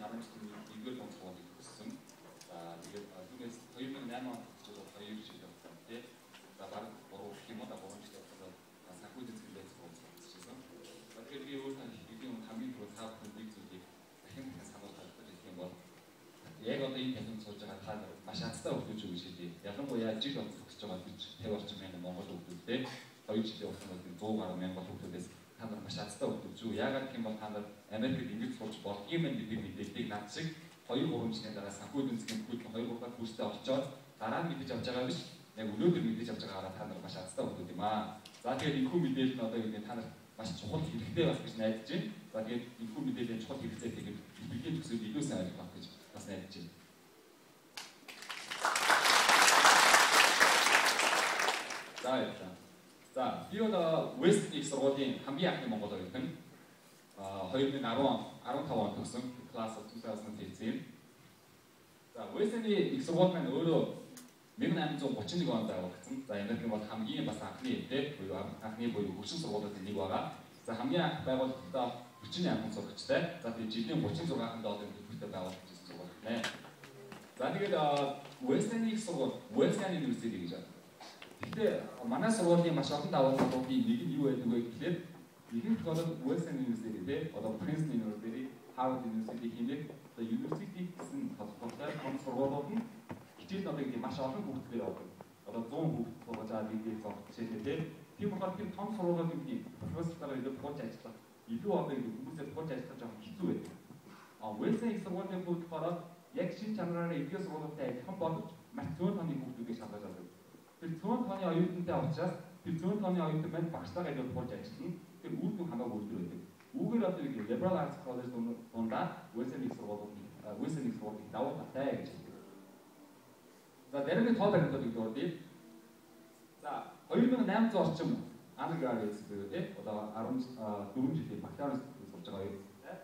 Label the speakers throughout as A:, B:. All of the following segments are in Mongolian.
A: 10 1-р онцгойг өгсөн. За тэгээд түүнээс 2008 онд ч 2 жил явсан тий. За баг 3 гэх юм уу 3 жил явсан. Санхүү эзэн зэглээс болсон. Тэгэхээр би өөртөө хэдийн хамгийн түрүү цаав нэг зүйлийг дахин сануулгад хэлэх юм бол яг одоо энэ танхимд сууж байгаа та нар маш азтай хөгжиж өгч шийдээ. Ялангуяа жил онцгойж байгаа гэж 50 орчим мянган монгол хөгжүүлтэй 2 жилийн хугацаанд 100 гаруй мянган хөгжүүлээс та нар маш азтай хөгжиж үү. Яагаад гэх юм бол та нар Америкт ингэж сууж болдгийм байх гэдэг мэдээллийг над шиг 2-3 жилийн дараа санхүү эзэн засгийн бүхэл 2-3 дахь бүртээ очоод дараа нь мэдэж авч байгаа биш. Яг өнөөдөр мэдэж авч байгаагаа та нар маш азтай хөгжиж юм аа. За тэгээд энэхүү мэдээлэл нь одоо юу гэдэг та нар маш чухал хэрэгтэй бас гэж найдаж байна. За тэгээд энэхүү мэдээллийн чухал хэрэгтэй тэгээд бидний төсөл илүү сайн ойлгох гэж бас найдаж байна. За яа. За би одоо West их сургуулийн хамгийн анхны монгол оюутан 2010 15 онд төгсөн class of 2015. За West-ийн их сургууль маань өөрөө 1831 онд байгуулагдсан. За Америкийн бол хамгийн бас анхны буюу анхны хөгжин сургуулиудын нэг байгаа. За хамгийн анх байгууллагатай 40 анхан сурагчтай. За тэгээд жилийн 36 долларын төлбөртэй байгуулагдсан сургууль байна. За тэгээд West-ийн их сургууль Wesleyan University гэж байна. Гэхдээ манай сургуулийн маш олон давуу талуудын нэг нь юу байдаг вэ гэхээр ихэнх бол Wesleyan University одоо Princeton University, Harvard University хэмээх одоо university гэсэн тодорхойлолтой том сургуулиуд нь хичээл одоо ингэ маш олон хүүхдтэй явдаг. Одоо 100 хүүхд сургаж байгаа гэдэг зов хичээлээ тийм болохоор тийм том сургуулиуд нь профессорлороо илүү тулж ажиллах илүү одоо ингэ хүмүүсээ тулж ажиллах жоохон хэцүү байдаг. Wesleyan сургуулийн хувьд болохоор яг шин чанараараа эдгээр сургуулиудтай адилхан боловч маш цөөн тооны хүүхдүүдийг шалгаж авдаг. Тэр цөөн тооны оюутантай учраас тэр цөөн тооны оюутан маань багшлага илүү тулж ажиллана. Тэр үр дүн хамаагүй өндөр байдаг. Үүгээр одоо ингэ Liberal Arts College дундаа Wesleyan сургуулийн давуу талтай гэж хэлдэг. За дараагийн тоо баримтууд өгдөө. За 2800 орчим undergraduates буюу одоо 14 жилийн бакалавр сурж байгаа оюутантай.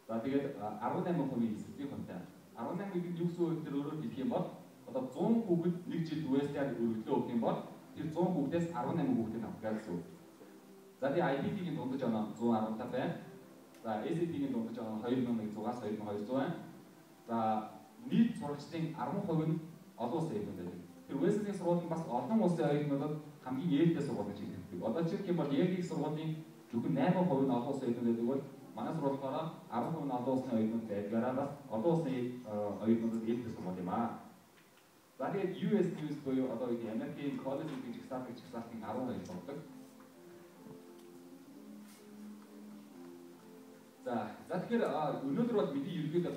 A: За тэгээд 18% эсвэлгийн хувьтай. 18% юу гэсэн үг тэр өөрөөр хэлэх юм бол одоо 100 хүүхэд нэг жил Wesleyan өргөдлөө өгөх юм бол тэр 100 хүүхдээс 18 хүүхэд авах гэсэн үг. За тэгээд IPT-ийн дундаж оноо 115 байна. За ACT-ийн дундаж оноо 2100-аас 2200 байна. За нийт сурагчдын 10% нь олон улсын оюутнууд байдаг. Тэр Wesleyan сургуулийн бас олон улсын оюутнуудад хамгийн ээлтэй сургууль гэж хэлдэг. Одоо жишээлх юм бол Yale-ийн сургуулийн зөвхөн 8% нь олон улсын оюутнууд байдаг бол манай сургуулиудаараа 10% нь олон улсын оюутнууд байдгаараа бас олон улсын оюутнуудад ээлтэй сургууль юм аа. За тэгээд US News буюу одоо Америкийн коллежийн жагсаалтын 12 болдог. За тэгэхээр өнөөдөр бол бидний ерөнхийдөө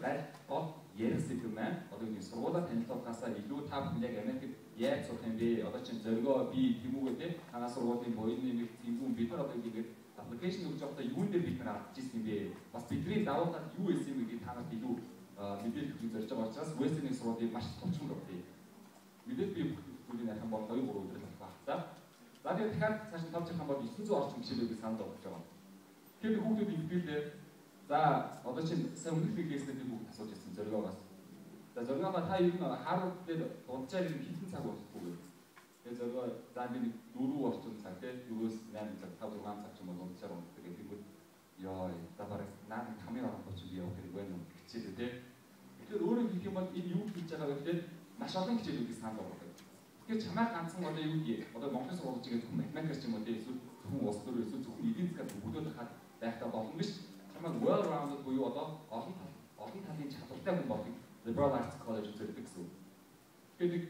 A: гол ярих сэдв маань одоо энэ сургуулаа танилцуулахаас илүү та бүхэн яг Америкт яаж сурах юм бэ? Одоо чинь зоригоо би тэмүүгээ танаа сургуулийн буйны нэг тэмүүн бид нар одоо ингэж аппликейшн өгж байхдаа юун дээр бид нар авч ирсэн юм бэ? Бас бидний давуу тал юу байсан юм бэ гэдгийг танаас илүү мэдээлэл өгөх зорж байгаа учраас Wesleyan сургуулийн маш товчхон өгье. Мэдээж би бүгдийг нарах юм бол 2-3 өдрөөр авах та. За тэгээд дахиад цааш нь тавж явах юм бол 900 орчим гişэлүүдийг санал болгож байгаа. Тэгэхээр хүүхдүүд ингэхдээ за одоо чинь сайн өмнөх биглээсээ би бүгд асууж ирсэн зоригоогоос. За зоригоогоо та юу н Harvard дээр дунджаар хэдэн цаг уншдаг вэ? Тэгээд зоригоо за би 4 орчим цаг тийм 4-8 цаг 5-6 цаг ч юм уу дунджаар уншдаг гэдэг нь ёо за бараг наад хамгийн орох ч би явах хэрэг байна уу хичээлээ тийм. Тэгэхээр өөрөөр хэлэх юм бол энэ юу хийж байгаа вэ гэхээр маш олон хичээлүүдийг санал болгодог. Тэгэхээр чамаа ганцхан одоо юу гэдэг одоо Монголын сургууль чигээр зөвхөн математикч юм уу тийм эсвэл зөвхөн улс төр эсвэл зөвхөн эдийн засгаар бүгдөө хаад байхдаа болно биш. Чамаа well rounded буюу одоо олон талын чадвартай хүн болох Liberal Arts College зэрэг гэсэн. Тэгэхээр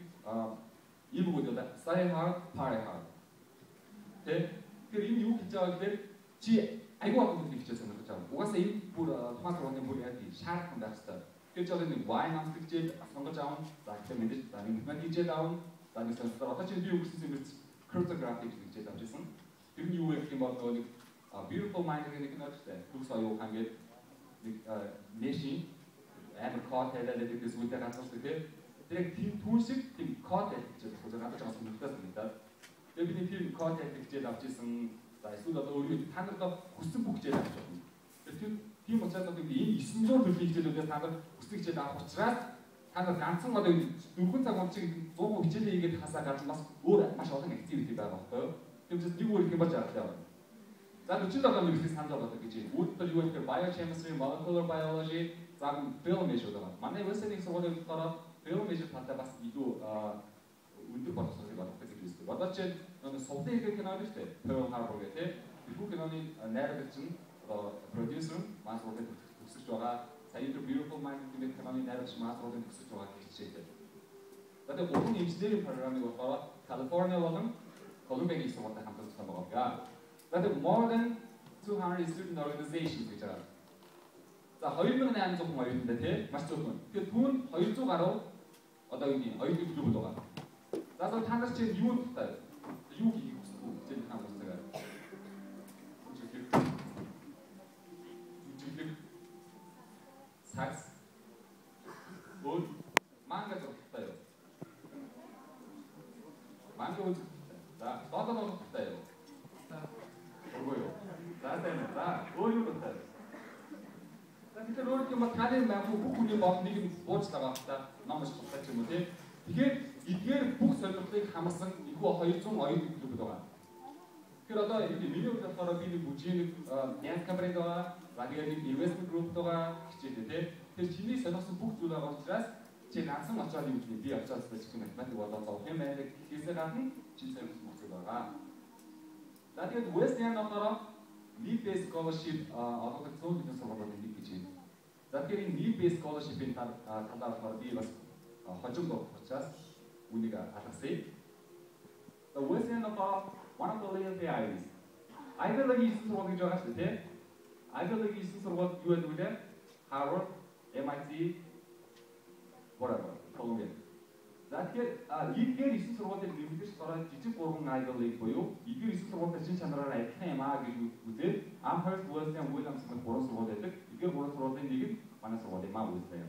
A: ийм үг одоо study hard, party hard. Тэгэхээр энэ юу гэж байгаа гэхээр чи айгүй олон зүйл хичээл сонирхож байгаа. Угаасаа энэ бүр тухайн сургуулийн бүр яг шаардсан байх хэрэгтэй. Тэгэхээр жоо нэг wine амт хичээл сонгож аав. За тэгэхээр мэдээж за нэг математик хичээл аав. За нэг сонирхол одоо чи би юу гэсэн юм бэ? Cryptography хичээл авч ирсэн. Тэр нь юу вэ гэх юм бол нэг Beautiful Mind гэх нэг нөттэй. Түс оюухан гэдэг нэг нэшин амар код хэлээд гэдэг зүйлтэй ганцаарч тийм. Тэр тийм түүн шиг тийм код хэлж байгаа гадаж байгаа хүмүүстээс мэдээ. Тэгээ би тийм код хэлж авч ирсэн. За эсвэл одоо өөрөө та нарт хүссэн бүх хичээл авч байна. Тэгэхээр тийм учраас одоо энэ 900 төрлийн хичээлүүдээс та нар хүссэн хичээл авах учраас та нар ганцхан одоо 4 цаг уншиг 100% хичээлээ хийгээд хасаа гадна бас өөр маш олон активити байгаа байхгүй юу? Тэгвэл нэг өөр их юм болж байгаа юм. За 47 оны ерөөсөө санал болгодог гэж байна. Үүдээр юу гэхээр biochemistry, molecular biology, за film major байгаа. Манай Western-ийн сургуулийн болохоор film major талтай бас илүү өндөр боловсролыг олгох гэж үздэг. Одоо чинь нэг сувлын хэрэг кино шүү дээ. Pearl Harbor гэх тийм. Тэрхүү киноны найруулагч нь продюсер маань сургуулийг төгсөж байгаа. Сая The Beautiful Mind гэх киноны найруулагч маань сургуулийг төгсөж байгаа гэж хэлжээ. Тэгээд гурван инженерийн програмыг болохоор California болон Columbia-гийн сургуультай хамт төгссөн байгаа. Тэгээд more than 200 student organizations гэж байгаа. За 2800 хүн оюутантай тийм маш зөвхөн. Тэгэхээр түүнд 200 гаруй одоо юу юм оюутны клубуд байгаа. За та нар чинь юу дуртай? Юу хийх хүсэх вэ? Тэний хамт усагаар. Сакс. Өөр манга дуртай юу? Манга үзэх. За додоо дуртай юу? Өргөө. За өөр юу дуртай? Тэгэхээр өөр юм бол таны бүх хүний бол нэг юм буучлаа багтаа ном унших хэрэгтэй юм уу тий. Тэгэхээр эдгээр бүх сонирхлыг хамарсан ихүү 200 оюутны клуб байгаа. Тэгэхээр одоо миний хувьд болохоор би нэг бүжгийн dance company байгаа, за тэгээд нэг investment group байгаа хичээлээ тий. Тэгэхээр чиний сонирхсан бүх зүйл байгаа учраас чи ганцхан очоод юм би очоод специфик математик болоод авах юм байна гэхээсээ гадна чи сонирхсан бүх зүйл байгаа. За тэгээд Western болохоор need-based scholarship олгох зөөн хэдэн сургуулиуд нэг гэж байна. За тэгэхээр энэ need-based scholarship-ийн талаар болохоор би бас хожим болох учраас үнийг алгасъя. The Western болохоор one of the leading IITs. Ivy League хийсэн сургууль гэж байгаа шүү дээ. Ivy League хийсэн сургууль юу гэдэг вэ? Harvard, MIT, whatever, Columbia. За тэгэхээр эдгээр 9 сургуулийн нэмэгдэж байгаа жижиг 3 Ivy League буюу эдгээр 9 сургуулийн шин чанараар адилхан юм аа гэж үзээд Amherst, Wesleyan, Williams гэх 3 сургууль байдаг. Эдгээр 3 сургуулийн нэг нь манай сургууль юм аа Wesleyan.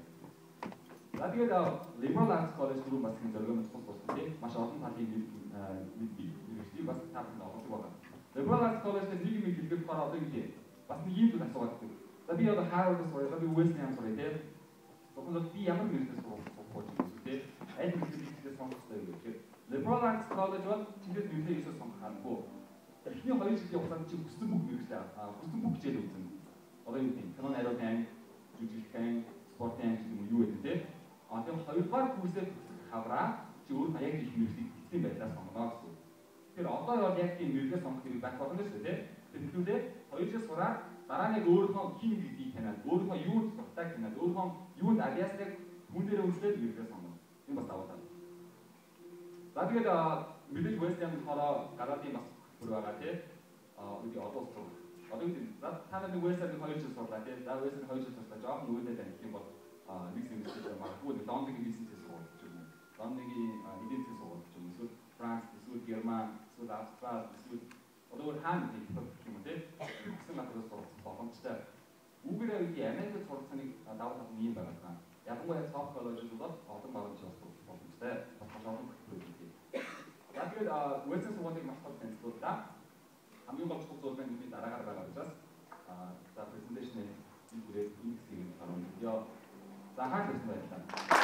A: За тэгээд Liberal Arts College гэх бас нэг зорилгын тус тийм маш олон талын нэг бас таасан олгож байгаа. Liberal Arts College-тэй нэг юм хэлбэр болохоор одоо юу бас нэг юм зүйл асуугаад байна. За би одоо Harvard сургууль, би Wesleyan сургууль тийм. Тэгвэл би ямар нэгэн сургууль тийм аль нэгэн сонгохтой юм гэхээр Liberal Arts College бол тэндээ нөлөө хийсээр сонгох харахгүй. Эхний 2 жилийн хугацаанд чи хүссэн бүх мэргэжлээ хүссэн бүх хичээл үзэн. Одоо юу гэдэг кино найруулгын анги, жүжиглэх, спортын анги гэдэг юм юу гэдэг тийм. Тэгээд хоёрдугаар курсээ хавраа чи өөрөө яг их мэргэжлийг эзэн байдлаар сонгоно гэсэн. Тэгэхээр одоо бол яг тийм мэргэжлээ сонгох хэрэг байх болно шүү дээ тийм. Тэгвэл 2 жил сураад дараа нь өөрийнхөө хин гэдгийг таниад, өөрийнхөө юунд дуртай таниад, өөрийнхөө юунд авьяасныг хүн дээр үнэлээд мэргэжлээ сонгоно. Энэ бас даваа тал. За тэгээд мэдээж Western болохоор гадаадын бас бүр байгаа тийм. Үгүй одоо сурах. Одоо үед та нар нэг Western 2 жил сурлаа тийм. За Western 2 жил сурлаа. Жохон үүдээ таних юм бол нэг семестр магадгүй Лондонгийн бизнесээс сурах гэж байна. Лондонгийн эдийн засгийн сурах гэж байна. Эсвэл Франц, эсвэл Герман, эсвэл Австрали, эсвэл одоо хаана гэх юм тийм. Гэсэн газраас сурах боломжтой. Үүгээрээ үгүй Америкт сурах цаныг даваа тал нь юм байгаа. Ялангуяа top college бол олон боломжтой боломжтой. Бас олон хэрэгтэй. Яг тэгээд Western сургуулийг маш том танилцууллаа. Хамгийн гол зүйл нь бидний дараагаар байгаа учраас за презентацийн энэ бүрээ энэ хэсгийг харуулъя. За хаах гэсэн байлаа.